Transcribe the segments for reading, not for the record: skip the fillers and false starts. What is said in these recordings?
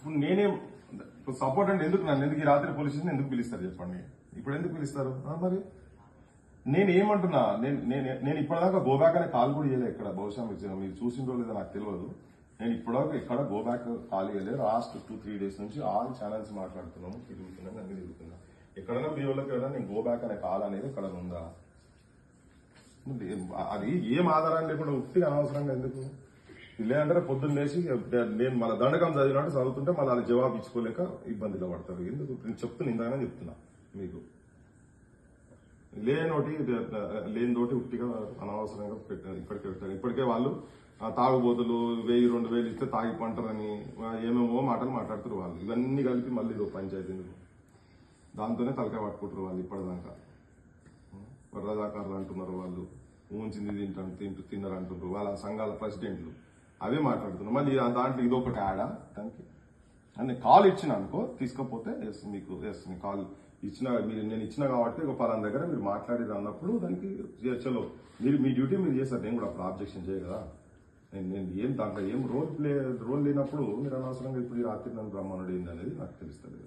ఇప్పుడు నేనేం ఇప్పుడు సపోర్ట్ అంటే ఎందుకు నన్ను ఎందుకు ఈ రాత్రి పోలీస్ స్టేషన్ ఎందుకు పిలుస్తారు చెప్పండి. ఇప్పుడు ఎందుకు పిలుస్తారు మరి నేనేమంటున్నా నేను ఇప్పటిదాకా గోబ్యాక్ అనే కాల్ కూడా చేయలేదు ఎక్కడ. బహుశా మీరు చూసిందో లేదో నాకు తెలియదు. నేను ఇప్పటిదాకా ఎక్కడ గోబ్యాక్ కాల్ చేయలేదు. లాస్ట్ 2-3 days నుంచి ఆల్ ఛానల్స్ మాట్లాడుతున్నాము, తిరుగుతున్నాం, అన్ని తిరుగుతున్నా. ఎక్కడైనా మీ వాళ్ళకి ఎవరైనా నేను గోబ్యాక్ అనే కాల్ అనేది ఎక్కడ ఉందా? అది ఏం ఆధారం లేకుండా ఉట్టిగా అనవసరంగా ఎందుకు లేదంటే పొద్దున్న లేచి నేను మన దండకం చదివినట్టు చదువుతుంటే మళ్ళీ అది జవాబు ఇచ్చుకోలేక ఇబ్బందిలో పడతారు. ఎందుకు నేను ఇందాకనే చెప్తున్నా మీకు లేనితోటి ఉట్టిగా అనవసరంగా ఇప్పటికే పెట్టారు. ఇప్పటికే వాళ్ళు తాగుబోతులు 1000-2000 ఇస్తే తాగి పంటారని ఏమేమో మాటలు మాట్లాడుతారు వాళ్ళు. ఇవన్నీ కలిపి మళ్ళీ ఇదో పంచాయతీ దాంతోనే తలకాయ పట్టుకుంటారు వాళ్ళు. ఇప్పటిదాకా రజాకారులు అంటున్నారు వాళ్ళు, ఊంచింది తిన్నారు అంటున్నారు వాళ్ళ సంఘాల ప్రెసిడెంట్లు, అవే మాట్లాడుతున్నారు. మళ్ళీ దాంట్లో ఇదొకటి యాడా దానికి అని కాల్ ఇచ్చిన అనుకో తీసుకపోతే మీకు కాల్ ఇచ్చిన నేను ఇచ్చిన కాబట్టి ఒక పలానా దగ్గర మీరు మాట్లాడేది అన్నప్పుడు దానికి చలో మీరు మీ డ్యూటీ మీరు చేస్తారు. నేను కూడా అప్పుడు ఆబ్జెక్షన్ చేయ కదా. నేను ఏం దాంట్లో ఏం రోల్ లేనప్పుడు మీరు అనవసరంగా ఇప్పుడు ఈ రాత్రి నన్ను బ్రహ్మానుడు ఏంది అనేది నాకు తెలుస్తుంది.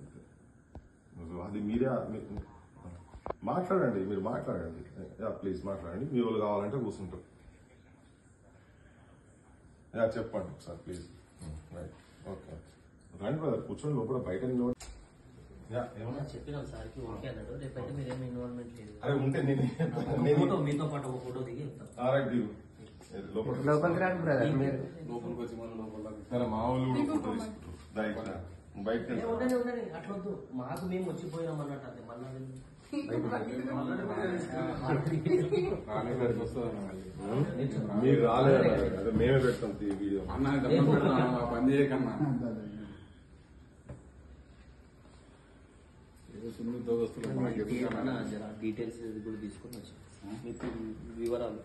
అది మీరే మాట్లాడండి, మీరు మాట్లాడండి, ప్లీజ్ మాట్లాడండి. మీ వాళ్ళు కావాలంటే కూర్చుంటారు. చెప్పండి సార్ ప్లీజ్. రైట్, ఓకే, రండి బ్రదర్, కూర్చోండి లోపల. బయట చెప్పినాం సార్కి ఓకే అన్నాడు. రేపైతే మీరేం ఇన్వాల్వ్మెంట్ లేదు. అరే ఉంటే మీతో పాటు ఒక ఫోటో దిగి లోపలికి రాండి బ్రదర్. లోపలికి వచ్చి మన లోపల మా వాళ్ళు కూడా ఫోటో తీసుకుంటారు. బయట అట్లొద్దు, మాకు మేము వచ్చిపోయినాం అన్నట్టు. అంతే మళ్ళీ మీరు రాలేదు, మేమే పెడతాం వీడియో. పని చేయకన్నా డీటెయిల్స్ కూడా తీసుకొని వచ్చి మీకు వివరాలు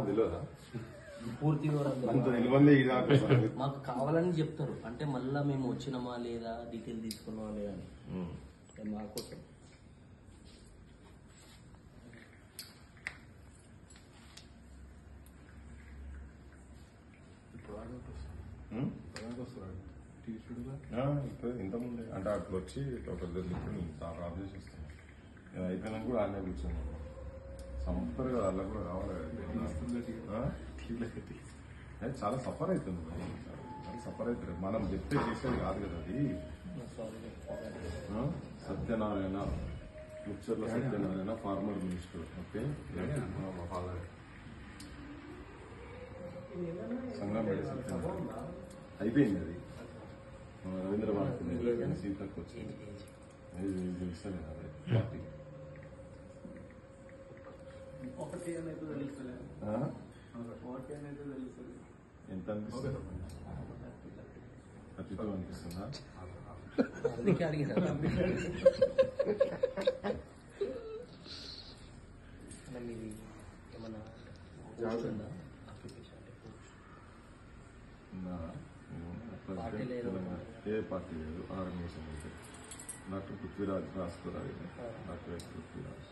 తెలియదా? పూర్తి వివరాలు మాకు కావాలని చెప్తారు. అంటే మళ్ళా మేము వచ్చినామా లేదా, డీటెయిల్ తీసుకున్నామా లేదా అని మా కోసం. ఇంతకుముందే అంటే అట్లా వచ్చి ఒక డ్రాప్ చేసి వస్తాను. అయిపోయినా కూడా ఆనే కూర్చున్నాను. సంపర్ కదా అలా కూడా కావాలి. చాలా సఫర్ అవుతుంది, చాలా సఫర్ అవుతుంది. మనం చెప్తే చేసేది కాదు కదా అది. Satyanarayana, Mucharla Satyanarayana, former minister. Okay, father Sangamedi Satyanarayana అయిపోయింది. అది రవీంద్ర భారతి సీట్లకు వచ్చింది. తెలుస్తలేదు అదే పార్టీ. ఎంత అనిపిస్తుంది? 32 అనిపిస్తుందా? ఏ పార్టీ లేదు, ఆర్గనైజేషన్ లేదు. డాక్టర్ పృథ్వీరాజ్ రాసుకురారు. Doctor S Prithviraj.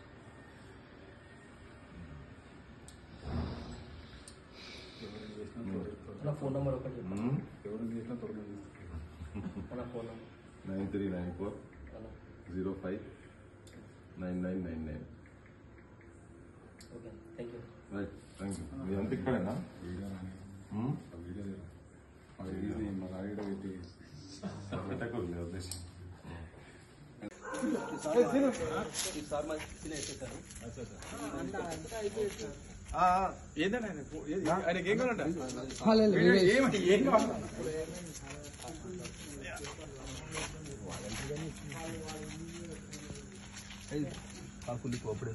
Phone number ఒకటి 9394059999. Okay, thank you. Right, thank you. మీరంతా ఇక్కడేనా? పెట్టకూడదు ఉద్దేశం. ఏంటంటే ఆయనకి ఏం కావాలంట? ఏం కావాలి? కాకులు అప్పుడే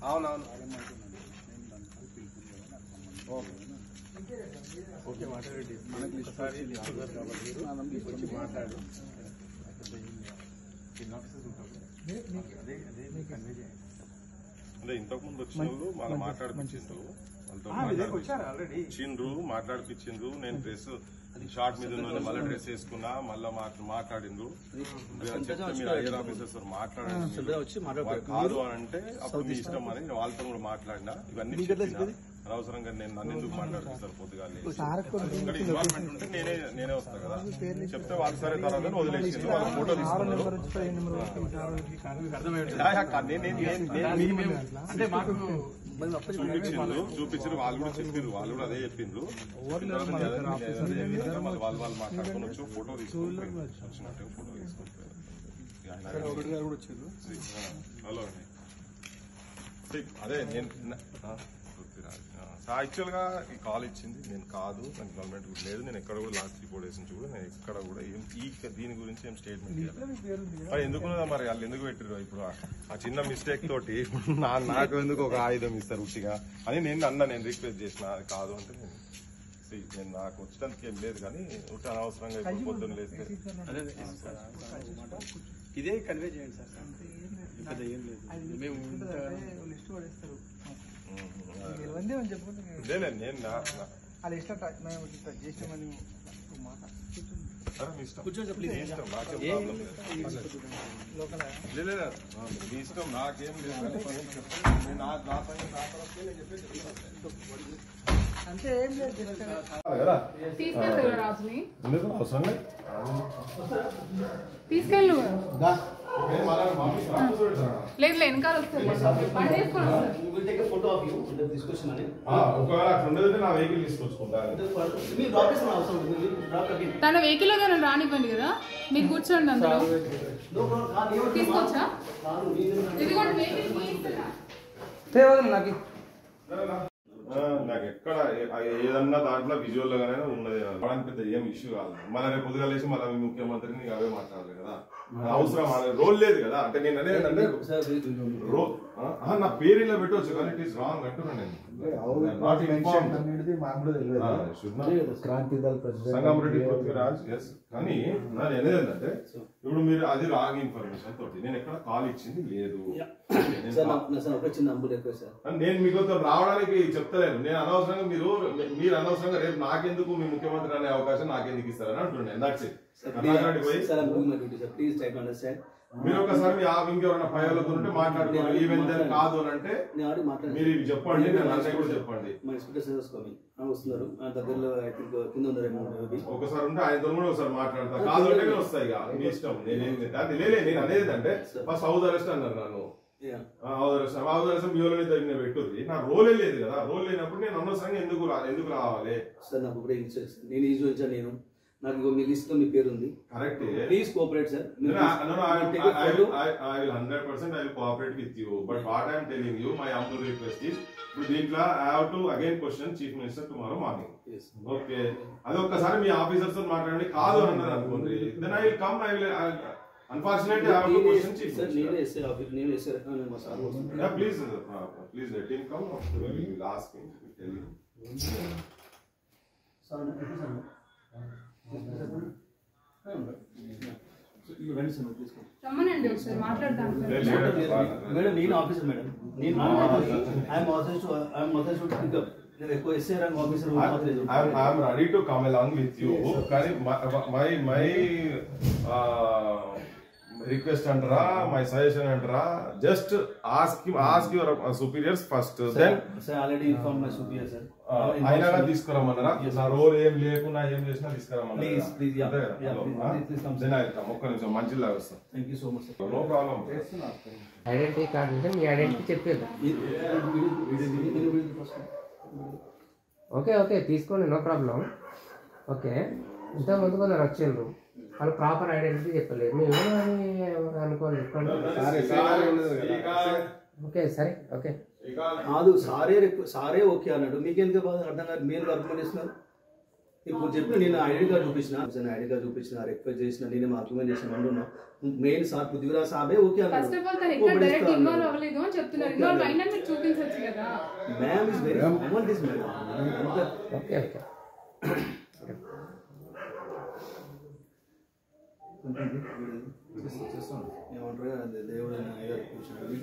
అవునవును. ఓకే, మాట్లాడండి. మనకి ఒకసారి వచ్చి మాట్లాడు. అంటే ఇంతకుముందు వచ్చిన వాళ్ళు వాళ్ళు మాట్లాడిపించిండ్రు, వాళ్ళతో మాట్లాడిపించిండ్రు. నేను షార్ట్ మీద ఉన్న మళ్ళీ డ్రెస్ వేసుకున్నా మళ్ళీ మాట్లాడిండ్రు చెప్తే మీరు హైయర్ ఆఫీసర్స్ మాట్లాడండి కాదు అని అంటే అప్పుడు మీ ఇష్టం అని వాళ్ళతో కూడా మాట్లాడినా ఇవన్నీ అనవసరంగా నేను నన్ను ఎందుకు మాట్లాడుతారు పొద్దుగా ఇక్కడ ఇన్వాల్వ్మెంట్ ఉంటే నేనే వస్తా కదా చెప్తే వాళ్ళు సరే తర్వాత వదిలేసి వాళ్ళ ఫోటో తీసుకున్నారు చూపించారు వాళ్ళు కూడా చెప్పారు వాళ్ళు కూడా అదే చెప్పిండ్రు మళ్ళీ వాళ్ళు మాట్లాడుకుని వచ్చి ఫోటో తీసుకుని వచ్చినట్టు ఫోటో తీసుకుంటారు హలో అదే నేను యాక్చువల్ గా ఈ కాల్ ఇచ్చింది నేను కాదు నాకు గవర్నమెంట్ కూడా లేదు నేను ఎక్కడ కూడా లాస్ట్ 3-4 days నుంచి కూడా నేను ఎక్కడ కూడా దీని గురించి ఏం స్టేట్మెంట్ ఎందుకు మరి వాళ్ళు ఎందుకు పెట్టారు ఇప్పుడు ఆ చిన్న మిస్టేక్ తోటి నాకు ఎందుకు ఒక ఆయుధం ఇస్తారు ఉట్టిగా అని నేను రిక్వెస్ట్ చేసిన అది కాదు అంటే నేను నాకు వచ్చడానికి ఏం లేదు కానీ ఒకటి అనవసరంగా ఇప్పుడు పొద్దున్న లేస్తే ఇదే కన్వే చేయండి సార్ మీ ఇష్టం నాకేం లేదు అంటే ఏం లేదు తీసుకెళ్ళు లేదు వెనకాల వస్తుంది తన వెహికల్ లో తను రానివ్వండి కదా మీరు కూర్చోండి అందులో తీసుకోవచ్చా నాకు నాకు ఎక్కడ ఏదన్నా దాంట్లో విజువల్ గానే ఉన్నది అవడానికి పెద్ద ఏం ఇష్యూ కాదు మళ్ళీ రేపు పొద్దుగా లేచి మళ్ళీ ముఖ్యమంత్రిని నీకు అవే మాట్లాడాలి కదా అవసరం రోల్ లేదు కదా అంటే నేను అనేది అంటే నా పేరు ఇలా పెట్టవచ్చు కానీ ఇట్ ఈస్ రాంగ్ అంటున్నాను నేను సంగమరెడ్డి పృథ్వీరాజ్ ఎస్ కానీ నేను అనేది ఏంటంటే ఇప్పుడు మీరు అది రాంగ్ ఇన్ఫర్మేషన్ తోటి నేను ఎక్కడ కాల్ ఇచ్చింది లేదు నేను మీకు రావడానికి చెప్తలేను నేను అనవసరంగా మీరు అనవసరంగా రేపు నాకెందుకు మీ ముఖ్యమంత్రి అనే అవకాశం నాకెందుకు ఇస్తారని అంటున్నాను దట్స్ ఇట్ మీరు ఒకసారి మీ ఇంకెవరైనా పైలతో ఉంటే మాట్లాడుకోవాలి ఈవెన్ దాన్ని కాదు అని అంటే మీరు ఇవి చెప్పండి కూడా చెప్పండి ఒకసారి ఉంటే ఆయనతో కూడా ఒకసారి మాట్లాడతాను కాదు అంటే వస్తాయి మీ ఇష్టం నేను అనేది అంటే ఫస్ట్ హౌస్ అరెస్ట్ అన్నారు నన్ను హౌస్ అరెస్ట్ మ్యూలని తగిన పెట్టుది నా రోలే లేదు కదా రోల్ లేనప్పుడు నేను అనవసరంగా ఎందుకు రావాలి సార్ నాకు ఇప్పుడు నేను ఈ చూపించాను నేను నాకు మీకు ఇష్టం మీ పేరు ఉంది correct please cooperate sir I will 100% I will cooperate with you but what I am telling you my humble request is దీంట్లో I have to again question chief minister tomorrow morning okay అది ఒక్కసారి మీ officers తో మాట్లాడండి కాదు అన్నారు అనుకోండి then I will come unfortunately I have to question chief minister yeah please let him come we will ask him to tell you రమ్మనండి ఒకసారి మాట్లాడతాను మేడం నేను ఆఫీసర్ మేడం నేను I'm ready to come along with you కానీ my request అంటారా my suggestion అంటారా just ask your superiors first then already informed my superior sir అయినా తీసుకురమ్మన్నారా నా రోల్ ఏం లేకుండా ఏం చేసినా తీసుకురమ్మన్నారా ప్లీజ్ ఒక్క నిమిషం మంచిలాగా వస్తాం thank you so much sir no problem identity card ఉంటే మీ ఐడెంటిటీ చెప్పేది ఓకే తీసుకోండి నో ప్రాబ్లం ఓకే ఇంత ముందు కొందరు వచ్చిండ్రు వాళ్ళు ప్రాపర్ ఐడెంటిటీ చెప్పలేదు మేము అని అనుకోండి ఓకే సరే ఓకే కాదు సారే ఓకే అన్నాడు మీకెందుకు అర్థం కాదు మీరు అర్థం చేస్తున్నారు ఇప్పుడు చెప్పి నేను ఐడి కార్డు చూపించిన రిక్వెస్ట్ చేసిన నేనే అర్థం చేసిన అంటున్నా మెయిన్ సార్ పృథ్వీరాజ్ సాబే ఓకే అన్నాడు ma'am is very common this madam okay okay ఏమంటారు దేవుడు కూర్చున్నాడు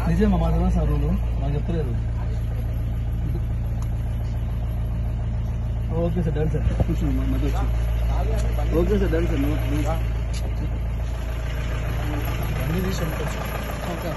నిజమా మాకు సార్ రూలు మాకు చెప్తలేరు. Okay sir done sir. Okay sir done sir. అన్ని తీసి ఓకే